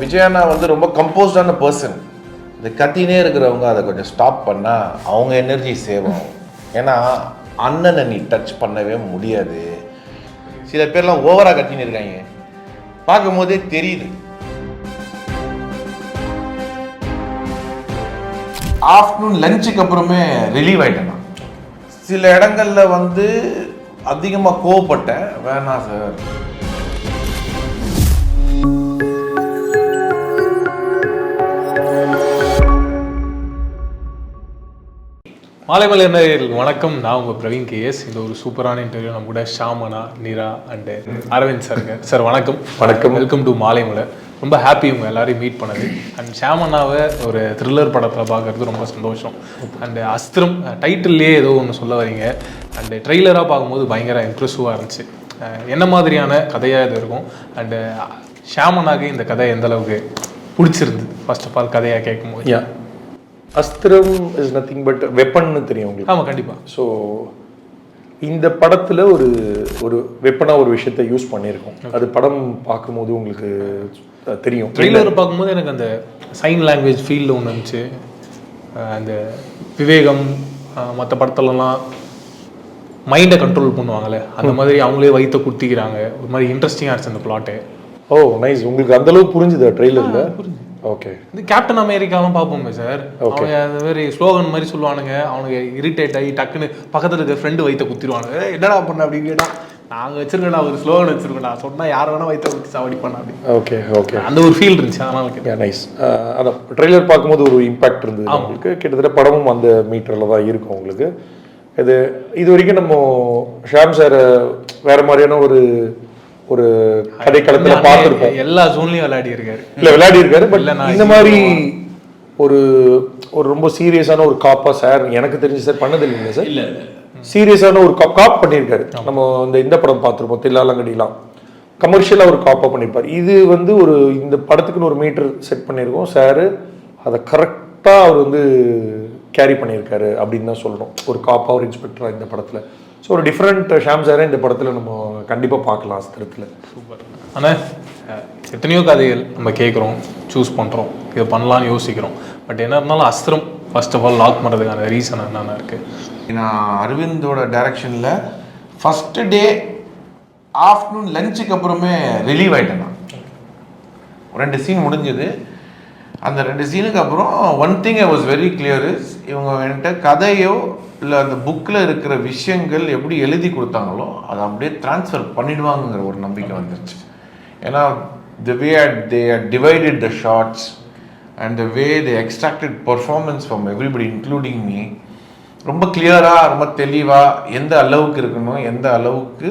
விஜயண்ணா வந்து ரொம்ப கம்போஸ்டான பர்சன். இந்த கத்தினே இருக்கிறவங்க அதை கொஞ்சம் ஸ்டாப் பண்ணால் அவங்க எனர்ஜி சேவ் ஆகும். ஏன்னா அண்ணனை நீ டச் பண்ணவே முடியாது. சில பேர்லாம் ஓவராக கத்தின்னு இருக்காங்க, பார்க்கும் போதே தெரியுது. ஆஃப்டர்நூன் லஞ்சுக்கு அப்புறமே ரிலீவ் ஆகிட்டேன். சில இடங்களில் வந்து அதிகமாக கோவப்பட்டேன். வேணாம் சார், மாலைமலை நேயர்களுக்கு வணக்கம். நான் உங்கள் பிரவீன் கேஎஸ். இந்த ஒரு சூப்பரான இன்டர்வியூ நம்ம கூட ஷாமனா, நிரா அண்டு அரவிந்த் சாருங்க. சார் வணக்கம். வணக்கம். Welcome to Malaimalai. ரொம்ப ஹாப்பி உங்கள் எல்லாரையும் மீட் பண்ணது. அண்ட் ஷாமனாவை ஒரு த்ரில்லர் படத்தில் பார்க்குறது ரொம்ப சந்தோஷம். அண்டு அஸ்திரம் டைட்டில்லையே ஏதோ ஒன்று சொல்ல வரீங்க. அண்டு ட்ரெய்லராக பார்க்கும்போது பயங்கர இம்ப்ரெசிவாக இருந்துச்சு. என்ன மாதிரியான கதையாக இது இருக்கும்? அண்டு ஷாமனாக்கு இந்த கதை எந்த அளவுக்கு பிடிச்சிருந்து ஃபர்ஸ்ட் ஆஃப் ஆல் கதையாக கேட்கும்போது? அஸ்திரம் இஸ் நத்திங் பட் வெப்பன்னு தெரியும் உங்களுக்கு. ஆமாம், கண்டிப்பாக. ஸோ இந்த படத்தில் ஒரு வெப்பனாக ஒரு விஷயத்தை யூஸ் பண்ணியிருக்கோம். அது படம் பார்க்கும்போது உங்களுக்கு தெரியும். ட்ரெய்லர் பார்க்கும்போது எனக்கு அந்த சைன் லாங்குவேஜ் ஃபீல்டில் ஒன்று இருந்துச்சு. அந்த விவேகம் மற்ற படத்துலலாம் மைண்டை கண்ட்ரோல் பண்ணுவாங்கள்ல, அந்த மாதிரி அவங்களே வயிற்ற குத்திக்கிறாங்க. ஒரு மாதிரி இன்ட்ரெஸ்டிங்காக இருந்துச்சு அந்த பிளாட்டு. ஓ நைஸ். உங்களுக்கு அந்தளவுக்கு புரிஞ்சுதா ட்ரெய்லரில்? புரிஞ்சு. ஓகே. இந்த கேப்டன் அமெரிக்காவும் பார்ப்போமே சார். அவங்க அந்த மாதிரி ஸ்லோகன் மாதிரி சொல்லுவானுங்க. அவனுக்கு இரிட்டேட் ஆகி டக்குன்னு பக்கத்தில் இருக்க ஃப்ரெண்டு வயிற்ற குத்திடுவானுங்க. என்னடா பண்ண அப்படின்னு கேட்டால், நாங்கள் வச்சிருக்கேன்டா ஒரு ஸ்லோகன் வச்சிருக்கேன்டா, சொன்னால் யார் வேணால் வயிற்ற குத்தி சாவடிப்பானா அப்படி. Okay okay. அந்த ஒரு ஃபீல் இருந்துச்சு. அதனால நைஸ். அந்த ட்ரெய்லர் பார்க்கும்போது ஒரு இம்பாக்ட் இருந்தது உங்களுக்கு. கிட்டத்தட்ட படமும் அந்த மீட்டரில் தான் இருக்கும் உங்களுக்கு. இது வரைக்கும் நம்ம ஷாம் சார் வேற மாதிரியான ஒரு கதை களத்துல பார்த்துருப்போம். எல்லா ஜோன்லயும் விளையாடி இருக்காரு. பட் இந்த மாதிரி ஒரு ரொம்ப சீரியஸான ஒரு காப்பா சார் எனக்கு தெரிஞ்சு சார் பண்ணது இல்லைங்க சார். இல்ல சீரியஸான ஒரு காப் பண்ணியிருக்காரு. நம்ம இந்த படம் பார்த்துருப்போம், தில்லாலங்கடிலாம் கமர்ஷியலா ஒரு காப்பா பண்ணியிருப்பார். இது வந்து இந்த படத்துக்குன்னு ஒரு மீட்டர் செட் பண்ணியிருக்கோம். சார் அதை கரெக்டா அவர் கேரி பண்ணியிருக்காரு அப்படின்னு தான் சொல்லணும். ஒரு காப்பா ஒரு இன்ஸ்பெக்டரா இந்த படத்துல. ஸோ ஒரு டிஃப்ரெண்ட் ஷாம் சாரை இந்த படத்தில் நம்ம கண்டிப்பாக பார்க்கலாம் அஸ்திரத்தில். சூப்பர். ஆனால் எத்தனையோ கதைகள் நம்ம கேட்குறோம், சூஸ் பண்ணுறோம், இதை பண்ணலான்னு யோசிக்கிறோம். பட் என்ன இருந்தாலும் அஸ்திரம் ஃபர்ஸ்ட் ஆஃப் ஆல் லாக் பண்ணுறதுக்கான ரீசன் என்னென்ன இருக்குது? நான் அரவிந்தோட டைரக்ஷனில் ஃபஸ்ட்டு டே ஆஃப்டர்நூன் லஞ்சுக்கு அப்புறமே ரிலீவ் ஆகிட்டேன். நான் 2 சீன் முடிஞ்சது. அந்த 2 சீனுக்கு அப்புறம் one thing I was very clear is, இவங்க வந்துட்டு கதையோ இல்லை அந்த புக்கில் இருக்கிற விஷயங்கள் எப்படி எழுதி கொடுத்தாங்களோ அதை அப்படியே ட்ரான்ஸ்ஃபர் பண்ணிடுவாங்கங்கிற ஒரு நம்பிக்கை வந்துருச்சு. ஏன்னா the way they had divided the shots and the way they extracted performance from everybody including me, ரொம்ப கிளியராக ரொம்ப தெளிவாக எந்த அளவுக்கு இருக்கணும், எந்த அளவுக்கு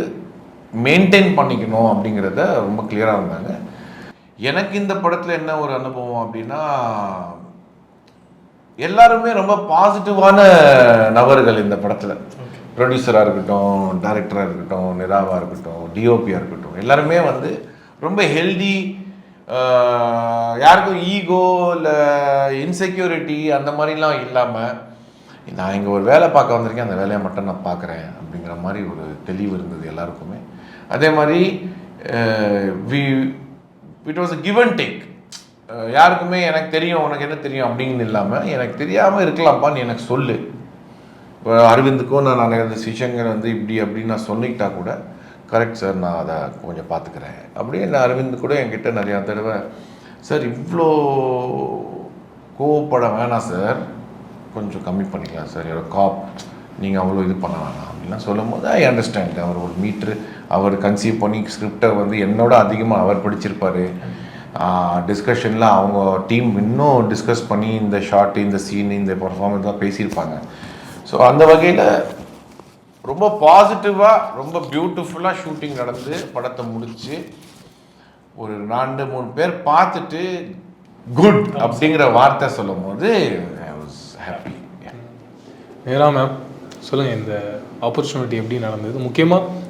மெயின்டைன் பண்ணிக்கணும் அப்படிங்கிறத ரொம்ப கிளியராக இருந்தாங்க. எனக்கு இந்த படத்தில் என்ன ஒரு அனுபவம் அப்படின்னா, எல்லாருமே ரொம்ப பாசிட்டிவான நபர்கள் இந்த படத்தில். ப்ரொடியூசராக இருக்கட்டும், டைரக்டராக இருக்கட்டும், நிராவாக இருக்கட்டும், டிஓபியாக இருக்கட்டும், எல்லாருமே ரொம்ப ஹெல்தி. யாருக்கும் ஈகோ இல்லை இன்செக்யூரிட்டி அந்த மாதிரிலாம் இல்லாமல், நான் இங்கே ஒரு வேலை பார்க்க வந்திருக்கேன், அந்த வேலையை மட்டும் நான் பார்க்குறேன் அப்படிங்கிற மாதிரி ஒரு தெளிவு இருந்தது எல்லாருக்குமே. அதே மாதிரி it was a give and take. யாருக்குமே எனக்கு தெரியும் உனக்கு என்ன தெரியும் அப்படின்னு இல்லாமல், எனக்கு தெரியாமல் இருக்கலாம்ப்பா நீ எனக்கு சொல்லு. இப்போ அரவிந்துக்கும் நான் நிறைய விஷயங்கள் இப்படி அப்படின்னு நான் சொல்லிக்கிட்டா கூட, கரெக்ட் சார் நான் அதை கொஞ்சம் பார்த்துக்கிறேன் அப்படின்னு. நான் அரவிந்த் கூட என்கிட்ட நிறையா தடவை, சார் இவ்வளோ கோவப்பட வேணாம் சார், கொஞ்சம் கம்மி பண்ணிக்கலாம் சார், என்னோட காப் நீங்கள் அவ்வளோ இது பண்ண வேணாம் அப்படின்லாம் சொல்லும் போது ஐ அண்டர்ஸ்டாண்ட். அவர் ஒரு மீட்ரு அவர் கன்சீவ் பண்ணி ஸ்கிரிப்டை என்னோட அதிகமாக அவர் படிச்சிருப்பார். டிஸ்கஷனில் அவங்க டீம் இன்னும் டிஸ்கஸ் பண்ணி இந்த ஷார்ட், இந்த சீன், இந்த பர்ஃபார்மன்ஸ்லாம் பேசியிருப்பாங்க. ஸோ அந்த வகையில் ரொம்ப பாசிட்டிவாக ரொம்ப பியூட்டிஃபுல்லாக ஷூட்டிங் நடந்து படத்தை முடித்து ஒரு 2-3 பேர் பார்த்துட்டு குட் அப்படிங்கிற வார்த்தை சொல்லும் போது ஐ வாஸ் ஹாப்பி. நேரா மேம் சொல்லுங்கள், இந்த ஆப்பர்ச்சுனிட்டி எப்படி நடந்தது? முக்கியமாக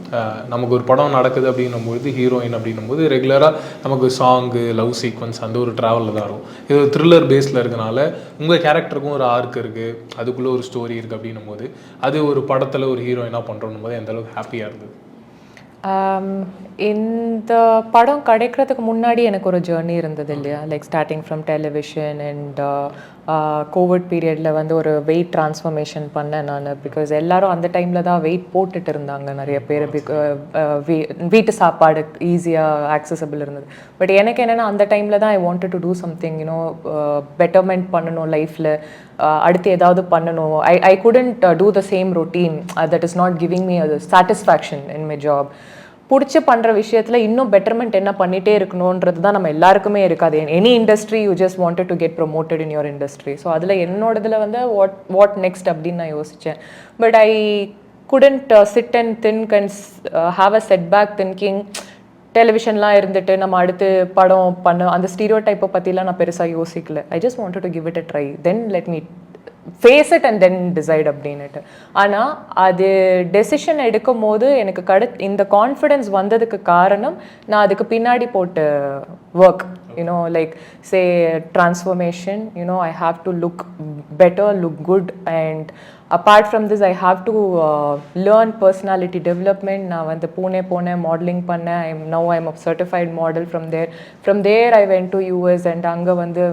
நமக்கு ஒரு படம் நடக்குது அப்படின்னும்போது, ஹீரோயின் அப்படின்னும்போது ரெகுலராக நமக்கு சாங்கு, லவ் சீக்வன்ஸ் அந்த ஒரு ட்ராவலில் தான் இருக்கும். இது ஒரு த்ரில்லர் பேஸில் இருக்கனால உங்கள் கேரக்டருக்கும் ஒரு ஆர்க் இருக்குது, அதுக்குள்ளே ஒரு ஸ்டோரி இருக்குது அப்படின்னும் போது, அது ஒரு படத்தில் ஒரு ஹீரோயினாக பண்ணுறோன்னும் போது எந்த அளவுக்கு ஹாப்பியாக இருந்தது? இந்த படம் கிடைக்கிறதுக்கு முன்னாடி எனக்கு ஒரு ஜேர்னி இருந்தது இல்லையா, like starting from television and Covid பீரியடில் வந்து ஒரு வெயிட் ட்ரான்ஸ்ஃபர்மேஷன் பண்ணேன் நான். பிகாஸ் எல்லாரும் அந்த டைமில் தான் வெயிட் போட்டுட்டு இருந்தாங்க நிறைய பேர். வீட்டு சாப்பாடு ஈஸியாக ஆக்சசபிள் இருந்தது. பட் எனக்கு என்னென்னா அந்த டைமில் தான் I wanted to do something you know betterment பண்ணணும் லைஃப்பில், அடுத்து ஏதாவது பண்ணணும். ஐ couldn't two the same routine that is not giving me அது சாட்டிஸ்ஃபேக்ஷன் இன் மை ஜாப். பிடிச்சி பண்ணுற விஷயத்தில் இன்னும் பெட்டர்மெண்ட் என்ன பண்ணிகிட்டே இருக்கணுன்றது தான் நம்ம எல்லாருக்குமே இருக்காது. Any industry you just wanted to get promoted in your industry. So அதில் என்னோடதில் வந்து வாட் நெக்ஸ்ட் அப்படின்னு நான் யோசித்தேன். But I couldn't sit and think and have a set back thinking. டெலிவிஷன்லாம் இருந்துட்டு நம்ம அடுத்து படம் பண்ண அந்த ஸ்டீரியோ டைப்பை பற்றிலாம் நான் பெருசாக யோசிக்கல. I just wanted to give it a try, then let me face it and then decide அப்படின்னுட்டு. ஆனால் அது டெசிஷன் எடுக்கும் போது எனக்கு இந்த கான்ஃபிடென்ஸ் வந்ததுக்கு காரணம் நான் அதுக்கு பின்னாடி போட்ட work. You know like say transformation, you know I have to look better, look good, and apart from this I have to learn personality development. நான் வந்து போனேன் மாடலிங் பண்ணேன். I am a certified model. From there I went to US and அங்கே வந்து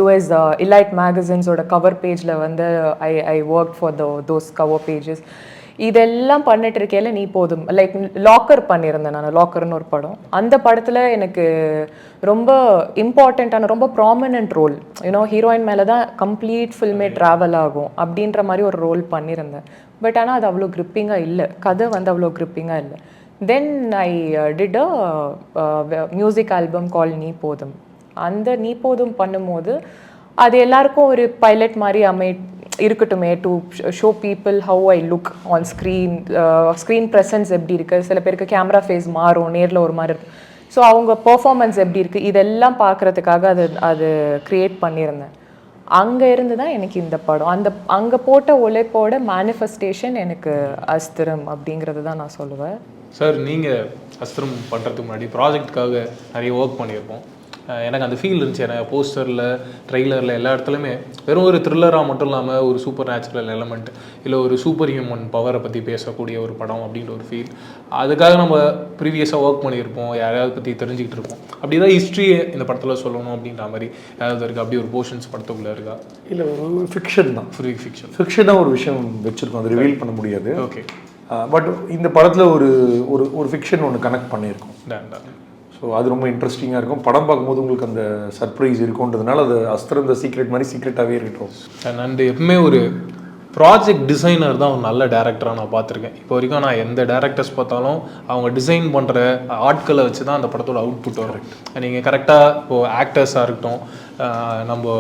US Elite மேகசின்ஸோட cover பேஜில் வந்து I work for those cover pages. இதெல்லாம் பண்ணிட்டு இருக்கையில நீ போதும் லைக் லாக்கர் பண்ணியிருந்தேன் நான். லாக்கர்னு ஒரு படம், அந்த படத்தில் எனக்கு ரொம்ப இம்பார்ட்டண்ட்டான ரொம்ப ப்ராமினன்ட் ரோல். யூனோ ஹீரோயின் மேலே தான் கம்ப்ளீட் ஃபில்மே ட்ராவல் ஆகும் அப்படின்ற மாதிரி ஒரு ரோல் பண்ணியிருந்தேன். பட் ஆனால் அது அவ்வளோ கிரிப்பிங்காக இல்லை, கதை வந்து அவ்வளோ கிரிப்பிங்காக இல்லை. Then I did a music album call Nee Podhum. அந்த நீ போதும் பண்ணும்போது அது எல்லாருக்கும் ஒரு பைலட் மாதிரி இருக்கட்டுமே, to show people how I look on screen presence எப்படி இருக்குது. சில பேருக்கு கேமரா ஃபேஸ் மாறும், நேரில் ஒரு மாதிரி இருக்கும். ஸோ அவங்க பெர்ஃபார்மன்ஸ் எப்படி இருக்குது இதெல்லாம் பார்க்குறதுக்காக அது க்ரியேட் பண்ணியிருந்தேன். அங்கே இருந்து தான் எனக்கு இந்த படம், அங்கே போட்ட உழைப்போட மேனிஃபெஸ்டேஷன் எனக்கு அஸ்திரம் அப்படிங்கிறது தான் நான் சொல்லுவேன். சார், நீங்கள் அஸ்திரம் பண்ணுறதுக்கு முன்னாடி ப்ராஜெக்டுக்காக நிறைய ஒர்க் பண்ணியிருப்போம். எனக்கு அந்த ஃபீல் இருந்துச்சு. எனக்கு போஸ்டரில், ட்ரெய்லரில் எல்லா இடத்துலையுமே வெறும் ஒரு த்ரில்லராக மட்டும் இல்லாமல் ஒரு சூப்பர் நேச்சுரல் எலமெண்ட், இல்லை ஒரு சூப்பர் ஹியூமன் பவரை பற்றி பேசக்கூடிய ஒரு படம் அப்படின்ற ஒரு ஃபீல். அதுக்காக நம்ம ப்ரீவியஸாக ஒர்க் பண்ணியிருப்போம், யாரையாவது பற்றி தெரிஞ்சுக்கிட்டு இருப்போம். அப்படி தான் ஹிஸ்ட்ரியை இந்த படத்தில் சொல்லணும் அப்படின்ற மாதிரி ஏதாவது இருக்குது? அப்படி ஒரு போர்ஷன்ஸ் படத்துக்குள்ளே இருக்கா? இல்லை, ஒரு ஃபிக்ஷன் தான். ஃபிக்ஷனாக ஒரு விஷயம் வச்சுருக்கோம், அதை ரிவீல் பண்ண முடியாது. ஓகே. பட் இந்த படத்தில் ஒரு ஃபிக்ஷன் ஒன்று கனெக்ட் பண்ணியிருக்கோம். ஸோ அது ரொம்ப இன்ட்ரெஸ்டிங்காக இருக்கும். படம் பார்க்கும்போது உங்களுக்கு அந்த சர்ப்ரைஸ் இருக்குன்றதுனால அது அஸ்திரம் த சீக்ரெட் மாதிரி சீக்ரெட்டாகவே இருக்கட்டும். அண்ட் எப்பவுமே ஒரு ப்ராஜெக்ட் டிசைனர் தான் ஒரு நல்ல டேரக்டராக நான் பார்த்துருக்கேன். இப்போ வரைக்கும் நான் எந்த டேரக்டர்ஸ் பார்த்தாலும் அவங்க டிசைன் பண்ணுற ஆட்களை வச்சு தான் அந்த படத்தோட அவுட்புட் வரும். நீங்கள் கரெக்டாக இப்போது ஆக்டர்ஸாக இருக்கட்டும், நம்ம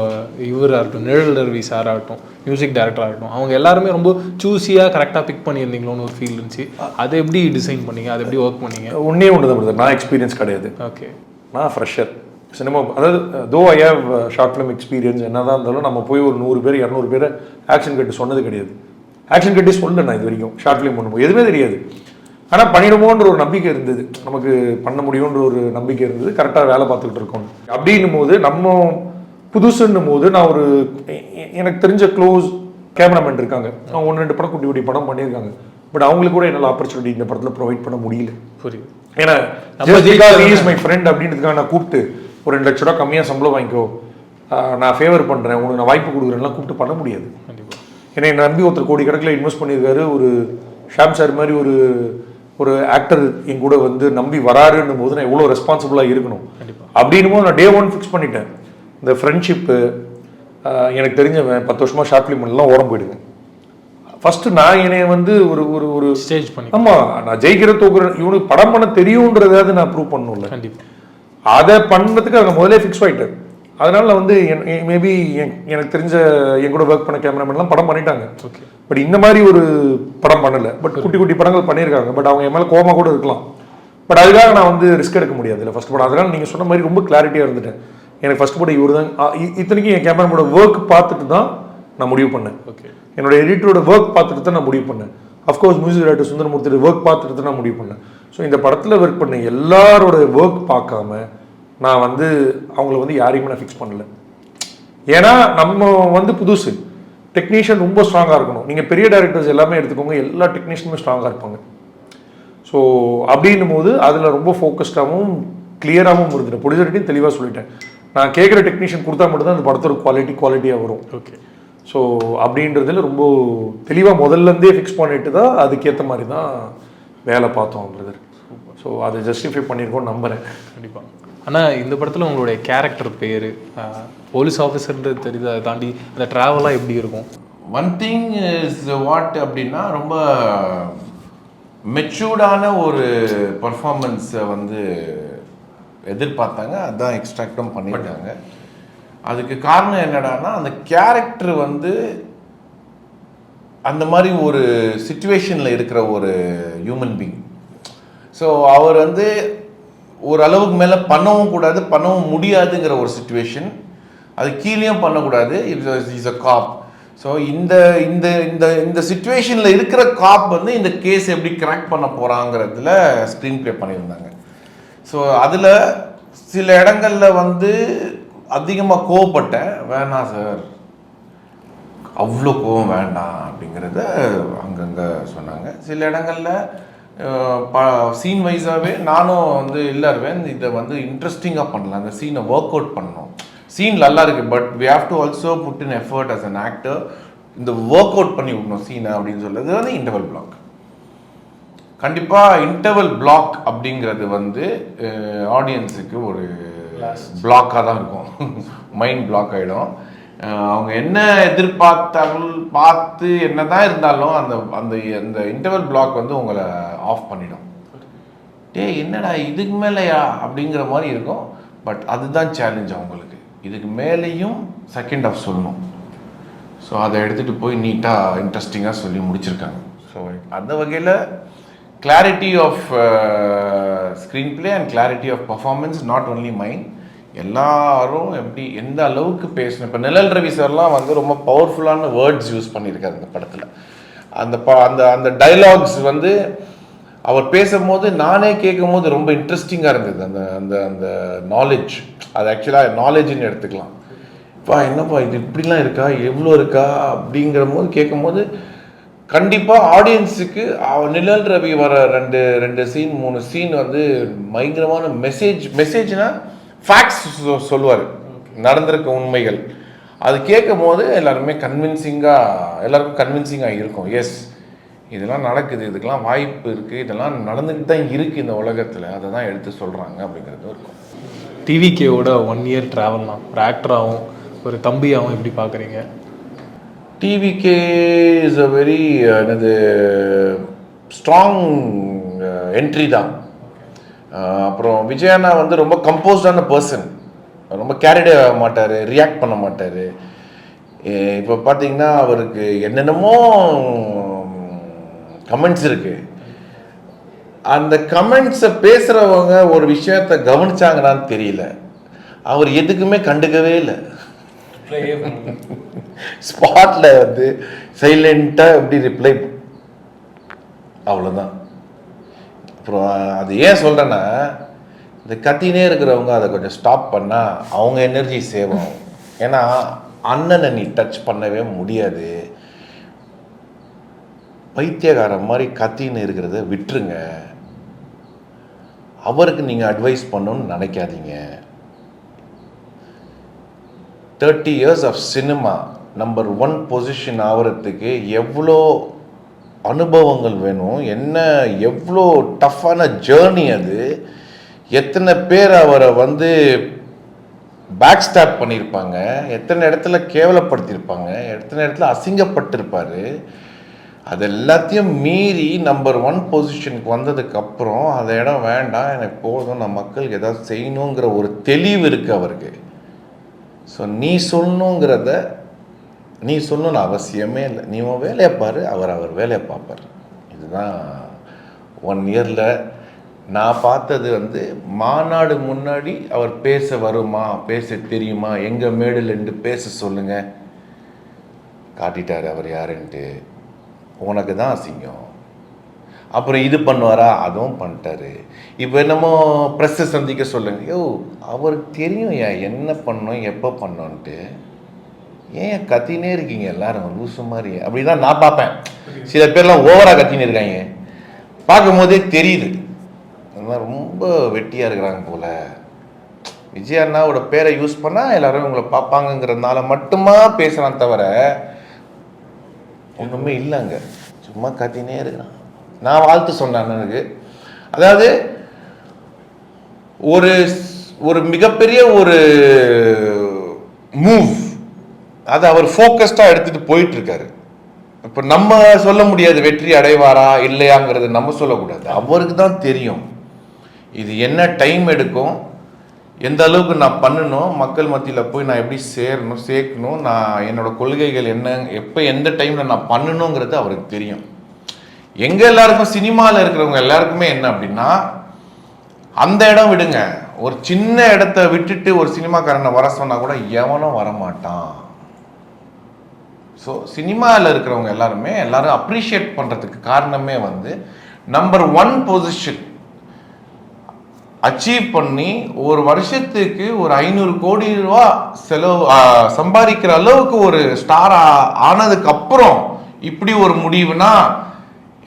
இவராக இருக்கட்டும், நிழல் ரவி சாராக இருக்கட்டும், மியூசிக் டைரக்டராக இருக்கட்டும், அவங்க எல்லாருமே ரொம்ப சூஸியாக கரெக்டாக பிக் பண்ணியிருந்தீங்களோன்னு ஒரு ஃபீல் இருந்துச்சு. அதை எப்படி டிசைன் பண்ணீங்க, அதை எப்படி ஒர்க் பண்ணீங்க? ஒன்றே ஒன்று தான், நான் எக்ஸ்பீரியன்ஸ் கிடையாது. ஓகே. நான் ஃப்ரெஷர் சினிமா, அதாவது தோ I have short film experience. என்ன தான் இருந்தாலும் நம்ம போய் ஒரு 100 பேர் 200 பேரை ஆக்ஷன் கட்டு சொன்னது கிடையாது. ஆக்ஷன் கட்டி சொல்லலை நான் இது வரைக்கும். ஷார்ட் ஃபிலிம் பண்ணும்போது எதுவுமே தெரியாது. ஆனால் பண்ணிடுமோன்ற ஒரு நம்பிக்கை இருந்தது, நமக்கு பண்ண முடியுன்ற ஒரு நம்பிக்கை இருந்தது. கரெக்டாக வேலை பார்த்துக்கிட்டு இருக்கோம் அப்படின்னும் போது, நம்ம புதுசுன்னும் போது நான் எனக்கு தெரிஞ்ச க்ளோஸ் கேமராமேன் இருக்காங்க, அவங்க 1-2 படம் குட்டி படம் பண்ணியிருக்காங்க. பட் அவங்களுக்கு கூட என்னால் ஆப்பர்ச்சுனிட்டி இந்த படத்தில் ப்ரொவைட் பண்ண முடியல. புரியுது. ஏன்னா இஸ் மை ஃப்ரெண்ட் அப்படின்றதுக்காக நான் கூப்பிட்டு ஒரு 2 லட்ச ரூபா கம்மியாக சம்பளம் வாங்கிக்கோ, நான் ஃபேவர் பண்ணுறேன், உனக்கு நான் வாய்ப்பு கொடுக்குறேன்லாம் கூப்பிட்டு பண்ண முடியாது. ஏன்னா என்னை நம்பி ஒருத்தர் கோடி கணக்கில் இன்வெஸ்ட் பண்ணியிருக்காரு. ஒரு ஷாம் சார் மாதிரி ஒரு ஆக்டர் என் கூட வந்து நம்பி வராருன்னும் போது நான் எவ்வளோ ரெஸ்பான்சிபிளாக இருக்கணும். அப்படின்னும் போது நான் டே 1 ஃபிக்ஸ் பண்ணிட்டேன். இந்த ஃப்ரெண்ட்ஷிப்பு, எனக்கு தெரிஞ்சவன் 10 வருஷமாக ஷார்ட் ஃபிலிம் எல்லாம் ஓரம் போயிடுங்க. ஃபர்ஸ்ட் நான் என்னைய வந்து ஒரு ஸ்டேஜ் பண்ணி, ஆமாம் நான் ஜெயிக்கிற தோக்குறேன், இவனுக்கு படம் பண்ண தெரியுன்றதாவது நான் ப்ரூவ் பண்ணணும்ல. கண்டிப்பாக அதை பண்ணுறதுக்கு அவங்க முதலே ஃபிக்ஸ் ஆகிட்டார். அதனால நான் வந்து மேபி எனக்கு தெரிஞ்ச என் கூட ஒர்க் பண்ண கேமராமேன்லாம் படம் பண்ணிட்டாங்க. ஓகே. பட் இந்த மாதிரி ஒரு படம் பண்ணலை. பட் குட்டி படங்கள் பண்ணியிருக்காங்க. பட் அவங்க என் மேலே கோமா கூட இருக்கலாம். பட் அதுக்காக நான் வந்து ரிஸ்க் எடுக்க முடியாது இல்லை ஃபர்ஸ்ட் படம். அதனால நீங்கள் சொன்ன மாதிரி ரொம்ப கிளாரிட்டியாக இருந்துட்டேன். எனக்கு ஃபர்ஸ்ட் படம் இவர் தான். இத்தனைக்கும் என் கேமராமேனோட ஒர்க் பார்த்துட்டு தான் நான் முடிவு பண்ணேன். ஓகே. என்னோட எடிட்டரோட ஒர்க் பார்த்துட்டு தான் நான் முடிவு பண்ணேன். அஃப்கோர்ஸ் மியூசிக் டைரக்டர் சுந்தரமூர்த்தியோட ஒர்க் பார்த்துட்டு தான் நான் முடிவு பண்ணேன். ஸோ இந்த படத்தில் ஒர்க் பண்ண எல்லாரோட ஒர்க் பார்க்காம நான் வந்து அவங்கள வந்து யாரையுமே நான் ஃபிக்ஸ் பண்ணல. ஏன்னா நம்ம வந்து புதுசு, டெக்னீஷியன் ரொம்ப ஸ்ட்ராங்காக இருக்கணும். நீங்கள் பெரிய டைரக்டர்ஸ் எல்லாமே எடுத்துக்கோங்க, எல்லா டெக்னீஷியனுமே ஸ்ட்ராங்காக இருப்பாங்க. ஸோ அப்படின்னும் போது அதில் ரொம்ப ஃபோக்கஸ்டாகவும் கிளியராகவும் இருந்துட்டேன். ப்ரொடியூசர்கிட்டையும் தெளிவாக சொல்லிட்டேன், நான் கேட்குற டெக்னீஷியன் கொடுத்தா மட்டும்தான் அந்த படத்தோட குவாலிட்டியாக வரும். ஓகே. ஸோ அப்படின்றதுல ரொம்ப தெளிவாக முதல்லேருந்தே ஃபிக்ஸ் பண்ணிட்டு தான் அதுக்கேற்ற மாதிரி தான் வேலை பார்த்தோம் பிரதர். ஸோ அதை ஜஸ்டிஃபை பண்ணியிருக்கோன்னு நம்புகிறேன். கண்டிப்பாக. ஆனால் இந்த படத்தில் உங்களுடைய கேரக்டர் பேர் போலீஸ் ஆஃபீஸர்ன்றது தெரியுது, அதை தாண்டி அந்த ட்ராவலாக எப்படி இருக்கும்? ஒன் திங் இஸ் வாட் அப்படின்னா, ரொம்ப மெச்சூர்டான ஒரு பர்ஃபார்மன்ஸை வந்து எதிர்பார்த்தாங்க, அதுதான் எக்ஸ்ட்ராக்டும் பண்ணிட்டாங்க. அதுக்கு காரணம் என்னடான்னா, அந்த கேரக்டர் வந்து அந்த மாதிரி ஒரு சிச்சுவேஷனில் இருக்கிற ஒரு ஹியூமன் பீங். ஸோ அவர் வந்து ஒரு அளவுக்கு மேலே பண்ணவும் கூடாது, பண்ணவும் முடியாதுங்கிற ஒரு சுச்சுவேஷன். அது கீழேயும் பண்ணக்கூடாது. Is a Cobb. ஸோ இந்த இந்த இந்த இந்த சுச்சுவேஷனில் இருக்கிற காப் வந்து இந்த கேஸ் எப்படி கிராக் பண்ண போகிறாங்கிறதுல ஸ்க்ரீன் ப்ளே பண்ணியிருந்தாங்க. ஸோ அதில் சில இடங்களில் வந்து அதிகமாக கோவப்பட்டேன். வேணாம் சார், அவ்வளோ கோவம் வேண்டாம் அப்படிங்கிறத அங்கங்கே சொன்னாங்க. சில இடங்களில் சீன் வைஸாகவே நானும் வந்து இல்லைருவேன், இதை வந்து இன்ட்ரெஸ்டிங்காக பண்ணலாம், அந்த சீனை ஒர்க் அவுட் பண்ணணும். சீன் நல்லா இருக்குது, but we have to also put in effort as an actor, இந்த ஒர்க் அவுட் பண்ணி விடணும் சீனை அப்படின்னு சொல்கிறது வந்து இன்டர்வல் பிளாக். கண்டிப்பாக இன்டர்வல் பிளாக் அப்படிங்கிறது வந்து ஆடியன்ஸுக்கு ஒரு பிளாக்காக தான் இருக்கும். மைண்ட் பிளாக் ஆகிடும். அவங்க என்ன எதிர்பார்த்தார்கள் பார்த்து என்ன தான் இருந்தாலும் அந்த அந்த அந்த இன்டர்வல் பிளாக் வந்து உங்களை ஆஃப் பண்ணிடும். என்னடா இதுக்கு மேலேயா அப்படிங்கிற மாதிரி இருக்கும். பட் அதுதான் சேலஞ்ச் அவங்களுக்கு. இதுக்கு மேலேயும் செகண்ட் ஆஃப் சொல்லணும். ஸோ அதை எடுத்துகிட்டு போய் நீட்டாக இன்ட்ரெஸ்டிங்காக சொல்லி முடிச்சிருக்காங்க. ஸோ அந்த வகையில் clarity of screenplay and clarity of performance, not only mind. எல்லாரும் எப்படி எந்த அளவுக்கு பேசணும். இப்போ நிழல் ரவி சார்லாம் வந்து ரொம்ப பவர்ஃபுல்லான வேர்ட்ஸ் யூஸ் பண்ணியிருக்காரு இந்த படத்தில். அந்த அந்த அந்த டைலாக்ஸ் வந்து அவர் பேசும்போது நானே கேட்கும் போது ரொம்ப இன்ட்ரெஸ்டிங்காக இருந்தது. அந்த அந்த அந்த நாலேஜ், அது ஆக்சுவலாக நாலேஜ்னு எடுத்துக்கலாம். இப்போ என்னப்பா இது இப்படிலாம் இருக்கா, எவ்வளோ இருக்கா அப்படிங்கிற போது கேட்கும் போது கண்டிப்பாக ஆடியன்ஸுக்கு நிழல் ரவி வர ரெண்டு சீன் 3 சீன் வந்து பயங்கரமான மெசேஜ்னா ஃபேக்ட்ஸ் சொல்லுவார், நடந்திருக்க உண்மைகள். அது கேட்கும் போது எல்லாருக்கும் கன்வின்சிங்காக இருக்கும். எஸ், இதெல்லாம் நடக்குது, இதுக்கெல்லாம் வாய்ப்பு இருக்குது, இதெல்லாம் நடந்துக்கிட்டு தான் இருக்குது இந்த உலகத்தில், அதை தான் எடுத்து சொல்கிறாங்க அப்படிங்கிறது இருக்கும். டிவிகேவோட 1 year ட்ராவல்லாம் ஒரு ஆக்டராகவும் ஒரு தம்பியாகவும் எப்படி பார்க்குறீங்க? டிவிகே இஸ் அ வெரி என்னது ஸ்ட்ராங் என்ட்ரி தான். அப்புறம் விஜயண்ணா வந்து ரொம்ப கம்போஸ்டான பர்சன், ரொம்ப கேரிடே ஆக மாட்டார், ரியாக்ட் பண்ண மாட்டார். இப்போ பார்த்தீங்கன்னா அவருக்கு என்னென்னமோ கமெண்ட்ஸ் இருக்குது. அந்த கமெண்ட்ஸை பேசுகிறவங்க ஒரு விஷயத்தை கவனிச்சாங்கன்னான்னு தெரியல, அவர் எதுக்குமே கண்டுக்கவே இல்லை. ஸ்பாட்டில் வந்து சைலண்ட்டாக எப்படி ரிப்ளை, அவ்வளோதான். அப்புறம் அது ஏன் சொல்கிறேன்னா, இந்த கத்தினே இருக்கிறவங்க அதை கொஞ்சம் ஸ்டாப் பண்ணால் அவங்க எனர்ஜி சேவ் ஆகும். ஏன்னா அண்ணனை நீ டச் பண்ணவே முடியாது. பைத்தியக்காரன் மாதிரி கத்தின்னு இருக்கிறத விட்டுருங்க. அவருக்கு நீங்கள் அட்வைஸ் பண்ணணும்னு நினைக்காதீங்க. 30 years of cinema number 1 position ஆகிறதுக்கு எவ்வளோ அனுபவங்கள் வேணும், என்ன எவ்வளோ டஃப்பான ஜேர்னி அது. எத்தனை பேர் அவரை வந்து பேக் ஸ்டாப் பண்ணியிருப்பாங்க, எத்தனை இடத்துல கேவலப்படுத்தியிருப்பாங்க, எத்தனை இடத்துல அசிங்கப்பட்டிருப்பார். அது எல்லாத்தையும் மீறி நம்பர் 1 பொசிஷனுக்கு வந்ததுக்கப்புறம் அந்த இடம் வேண்டாம், எனக்கு போதும், நான் மக்களுக்கு ஏதாவது செய்யணுங்கிற ஒரு தெளிவு இருக்குது அவருக்கு. ஸோ நீ சொல்லணுங்கிறத நீ சொல்லணும்னு அவசியமே இல்லை. நீ உன் வேலையை பாரு, அவர் வேலையை பார்ப்பார். இதுதான் 1 yearல நான் பார்த்தது. வந்து மாநாடு முன்னாடி அவர் பேச வருமா, பேச தெரியுமா, எங்கள் மேடையில் இருந்து பேச சொல்லுங்க, காட்டிட்டார் அவர் யாருன்ட்டு. உனக்கு தான் அசிங்கம். அப்புறம் இது பண்ணுவாரா, அதுவும் பண்ணிட்டாரு. இப்போ என்னமோ ப்ரெஸ்ஸை சந்திக்க சொல்லுங்க. அவருக்கு தெரியும் என்ன பண்ணணும் எப்போ பண்ணோன்ட்டு. ஏன் கத்தினே இருக்கீங்க எல்லாரும் லூசு மாதிரி? அப்படிதான் நான் பார்ப்பேன். சில பேர்லாம் ஓவராக கத்தின்னு இருக்காங்க. பார்க்கும்போதே தெரியுது இந்த மாதிரி ரொம்ப வெட்டியாக இருக்கிறாங்க போல. விஜய் அண்ணாவோட பேரை யூஸ் பண்ணால் எல்லாரும் உங்களை பார்ப்பாங்கங்கிறதுனால மட்டுமா பேசுகிறான் தவிர ஒன்றுமே இல்லைங்க. சும்மா கத்தினே இருக்கிறான். நான் வாழ்த்து சொன்னேன் அண்ணனுக்கு. அதாவது ஒரு ஒரு மிகப்பெரிய ஒரு மூவ், அதை அவர் ஃபோக்கஸ்டாக எடுத்துகிட்டு போயிட்டுருக்காரு. இப்போ நம்ம சொல்ல முடியாது வெற்றி அடைவாரா இல்லையாங்கிறது நம்ம சொல்லக்கூடாது. அவருக்கு தான் தெரியும் இது என்ன டைம் எடுக்கும், எந்த அளவுக்கு நான் பண்ணணும், மக்கள் மத்தியில் போய் நான் எப்படி சேர்க்கணும், நான் என்னோடய கொள்கைகள் என்ன, எப்போ எந்த டைமில் நான் பண்ணணுங்கிறது அவருக்கு தெரியும். எங்கள் எல்லாருக்கும் சினிமாவில் இருக்கிறவங்க எல்லாருக்குமே என்ன அப்படின்னா, அந்த இடம் விடுங்க, ஒரு சின்ன இடத்த விட்டுட்டு ஒரு சினிமாக்காரனை வர சொன்னால் கூட எவனும் வரமாட்டான். ஸோ சினிமாவில் இருக்கிறவங்க எல்லாரும் அப்ரிஷியேட் பண்ணுறதுக்கு காரணமே வந்து நம்பர் 1 பொசிஷன் அச்சீவ் பண்ணி ஒரு வருஷத்துக்கு ஒரு 500 கோடி ரூபா சம்பாதிக்கிற அளவுக்கு ஒரு ஸ்டார் ஆனதுக்கு அப்புறம் இப்படி ஒரு முடிவுனா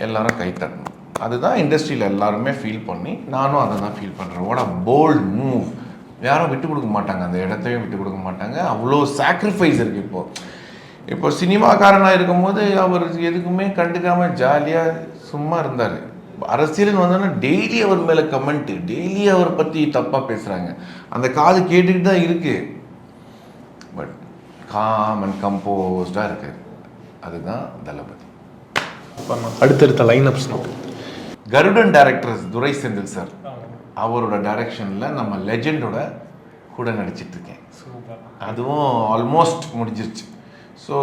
எல்லாரும் கைத்தட்டணும். அதுதான் இண்டஸ்ட்ரியில் எல்லாருமே ஃபீல் பண்ணி, நானும் அதை தான் ஃபீல் பண்ணுறேன். What a bolt move. யாரும் விட்டு கொடுக்க மாட்டாங்க, அந்த இடத்தையும் விட்டு கொடுக்க மாட்டாங்க. அவ்வளோ சாக்ரிஃபைஸ் இருக்குது. இப்போ சினிமாக்காரனாக இருக்கும்போது அவர் எதுக்குமே கண்டுக்காமல் ஜாலியாக சும்மா இருந்தார். அரசியல் வந்தோன்னா டெய்லி அவர் மேலே கமெண்ட்டு, டெய்லி அவர் பற்றி தப்பாக பேசுகிறாங்க. அந்த காது கேட்டுக்கிட்டு தான் இருக்குது. பட் காம் அண்ட் கம்போஸ்டாக இருக்கார். அதுதான் தளபதி. அடுத்தடுத்த லைனப்ஸ் கருடன் டைரக்டர் துரை செந்தில் சார், அவரோட டைரக்ஷனில் நம்ம லெஜெண்டோட கூட நடிச்சிட்ருக்கேன். அதுவும் ஆல்மோஸ்ட் முடிஞ்சிருச்சு. ஸோ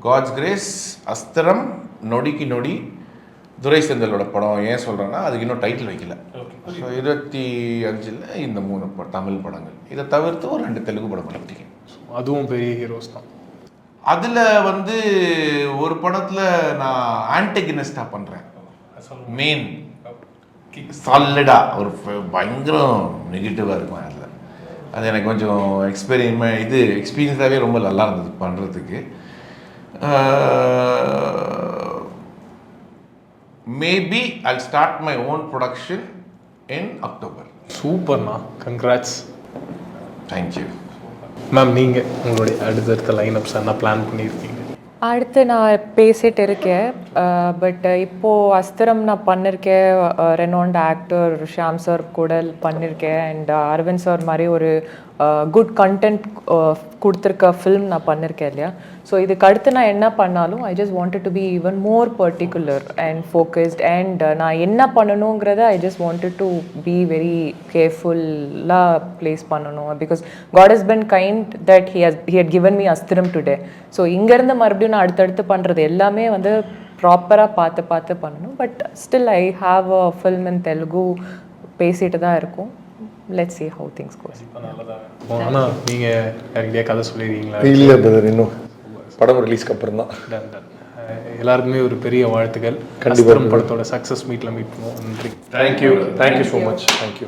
காட்ஸ் கிரேஸ், அஸ்திரம், நொடிக்கு நொடி, துரை செந்திலோட படம். ஏன் சொல்கிறேன்னா அதுக்கு இன்னும் டைட்டில் வைக்கல. ஸோ 25 இந்த 3 தமிழ் படங்கள். இதை தவிர்த்து ஒரு 2 தெலுங்கு படம் பண்ணிட்டேன். அதுவும் பெரிய ஹீரோஸ் தான். அதில் வந்து ஒரு படத்தில் நான் ஆன்டகனிஸ்டாக பண்ணுறேன். மெயின் சாலிடாக ஒரு பயங்கரம் நெகட்டிவாக இருக்கும் அதில். அது எனக்கு கொஞ்சம் எக்ஸ்பீரியன்ஸாகவே ரொம்ப நல்லா இருந்தது பண்ணுறதுக்கு. Maybe I'll start my own production in October. சூப்பர்ண்ணா, கங்க்ராட்ஸ். Thank you ma'am. நீங்கள் உங்களுடைய அடுத்தடுத்த லைனப்ஸ் என்ன பிளான் பண்ணியிருக்கீங்க? அடுத்து நான் பேசிட்டு இருக்கேன். பட் இப்போது அஸ்திரம் நான் பண்ணியிருக்கேன். ரெனோண்ட் ஆக்டர் ஷியாம் சார் கூட பண்ணியிருக்கேன். அண்ட் அரவிந்த் சார் மாதிரி ஒரு குட் கண்டென்ட் கொடுத்துருக்க ஃபில்ம் நான் பண்ணியிருக்கேன் இல்லையா. ஸோ இதுக்கு அடுத்து நான் என்ன பண்ணாலும் I just wanted to be even more particular and focused. And நான் என்ன பண்ணணுங்கிறத I just wanted to be very கேர்ஃபுல்லாக ப்ளேஸ் பண்ணணும். Because God has been kind that he had given me அஸ்திரம் டுடே. ஸோ இங்கேருந்து மறுபடியும் நான் அடுத்தடுத்து பண்ணுறது எல்லாமே வந்து ப்ராப்பராக பார்த்து பண்ணணும். But still I have a film இன் தெலுங்கு பேசிட்டு தான் இருக்கும். Let's see how things goes. ஆனால் நீங்கள் யார்கிட்டயா கதை சொல்லிடுறீங்களா? இல்லை பிரதர், இன்னும் படம் ரிலீஸ்க்கு அப்புறம் தான். எல்லாருக்குமே ஒரு பெரிய வாழ்த்துக்கள். கண்டிப்பாக படத்தோட சக்ஸஸ் மீட்டில் மீட் பண்ணுவோம். நன்றி. Thank you so much. தேங்க்யூ.